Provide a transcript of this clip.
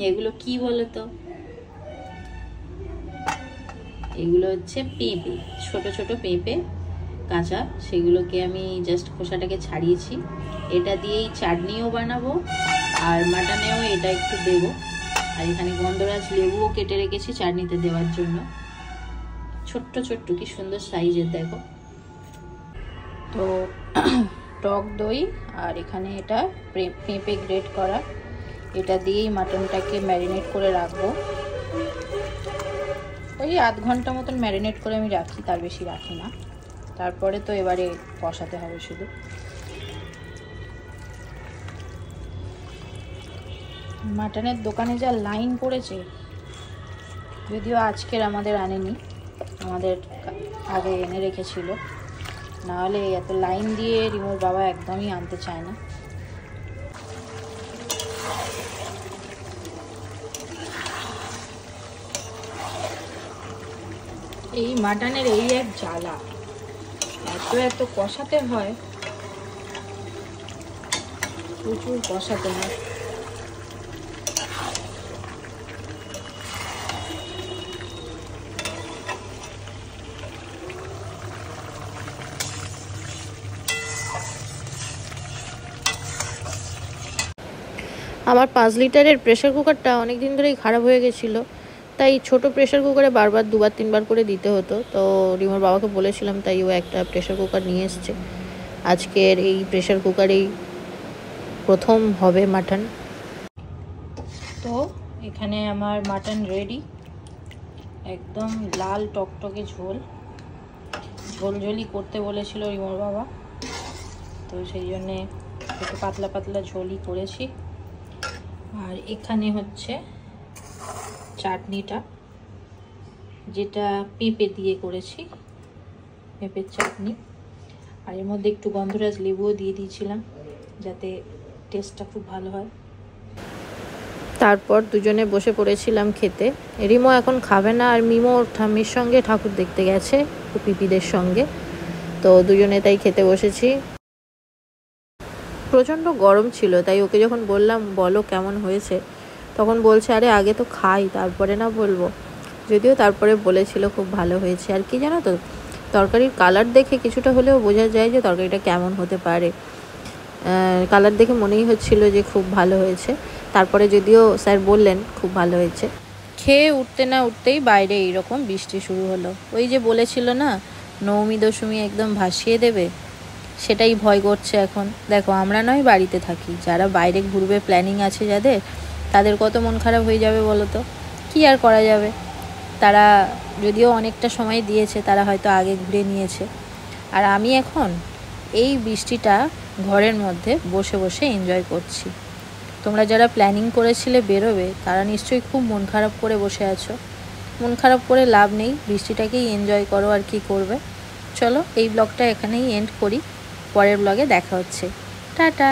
এগুলো কি বলো তো, এগুলো হচ্ছে পেঁপে, ছোট ছোট পেঁপে কাঁচা, সেগুলোকে আমি জাস্ট খোসাটাকে ছাড়িয়েছি। এটা দিয়েই চাটনিও বানাবো আর মাটনেও এটা একটু দেবো। আর এখানে গন্ধরাজ লেবুও কেটে রেখেছি চাটনিতে দেওয়ার জন্য, ছোট্ট ছোট্ট, কি সুন্দর সাইজের দেখো। তো টক দই আর এখানে এটা পেঁপে গ্রেট করা, এটা দিয়েই মাটনটাকে ম্যারিনেট করে রাখবো। ওই আধ ঘন্টা মতন ম্যারিনেট করে আমি রাখি, তার বেশি রাখি না। তারপরে তো এবারে কষাতে হবে শুধু। মাটনের দোকানে যা লাইন পড়েছে, যদিও আজকের আমাদের আনেনি, আমাদের আগে এনে রেখেছিল, নাহলে এত লাইন দিয়ে রিমোর বাবা একদমই আনতে চায় না। এই মাটনের এই এক জ্বালা, এত এত কষাতে হয়, প্রচুর কষাতে হয়। আমার 5 লিটারের প্রেসার কুকারটা অনেক দিন ধরেই খারাপ হয়ে গেছিলো, তাই ছোট প্রেসার কুকারে বারবার 2-3 বার করে দিতে হতো। তো রিমোর বাবাকে বলেছিলাম, তাই ও একটা প্রেসার কুকার নিয়ে এসছে। আজকের এই প্রেসার কুকারেই প্রথম হবে মাটন। তো এখানে আমার মাটন রেডি, একদম লাল টকটকে ঝোল, ঝোলঝোলি করতে বলেছিল রিমোর বাবা, তো সেই জন্যে একটু পাতলা পাতলা ঝোলই করেছি। আর এখানে হচ্ছে চাটনিটা, যেটা পেঁপে দিয়ে করেছি, পেঁপের চাটনি। আর এর মধ্যে একটু গন্ধরাজ লেবুও দিয়ে দিয়েছিলাম, যাতে টেস্টটা খুব ভালো হয়। তারপর দুজনে বসে পড়েছিলাম খেতে। রিমো এখন খাবে না, আর মিমো ঠাম্মির সঙ্গে ঠাকুর দেখতে গেছে পিপিদের সঙ্গে, তো দুজনে তাই খেতে বসেছি। প্রচণ্ড গরম ছিল, তাই ওকে যখন বললাম বলো কেমন হয়েছে, তখন বলছে আরে আগে তো খাই তারপরে না বলবো। যদিও তারপরে বলেছিল খুব ভালো হয়েছে। আর কি জানো তো, তরকারির কালার দেখে কিছুটা হলেও বোঝা যায় যে তরকারিটা কেমন হতে পারে। কালার দেখে মনেই হচ্ছিল যে খুব ভালো হয়েছে। তারপরে যদিও স্যার বললেন খুব ভালো হয়েছে। খেয়ে উঠতে না উঠতেই বাইরে এইরকম বৃষ্টি শুরু হলো। ওই যে বলেছিল না, নবমী দশমী একদম ভাসিয়ে দেবে, সেটাই ভয় করছে এখন। দেখো, আমরা নয় বাড়িতে থাকি, যারা বাইরে ঘুরবে প্ল্যানিং আছে যাদের, তাদের কত মন খারাপ হয়ে যাবে বলো তো। কী আর করা যাবে, তারা যদিও অনেকটা সময় দিয়েছে, তারা হয়তো আগে ঘুরে নিয়েছে। আর আমি এখন এই বৃষ্টিটা ঘরের মধ্যে বসে বসে এনজয় করছি। তোমরা যারা প্ল্যানিং করেছিলে বেরোবে, তারা নিশ্চয়ই খুব মন খারাপ করে বসে আছো। মন খারাপ করে লাভ নেই, বৃষ্টিটাকেই এনজয় করো, আর কি করবে। চলো এই ব্লগটা এখানেই এন্ড করি, পরের ব্লগে দেখা হচ্ছে, টাটা।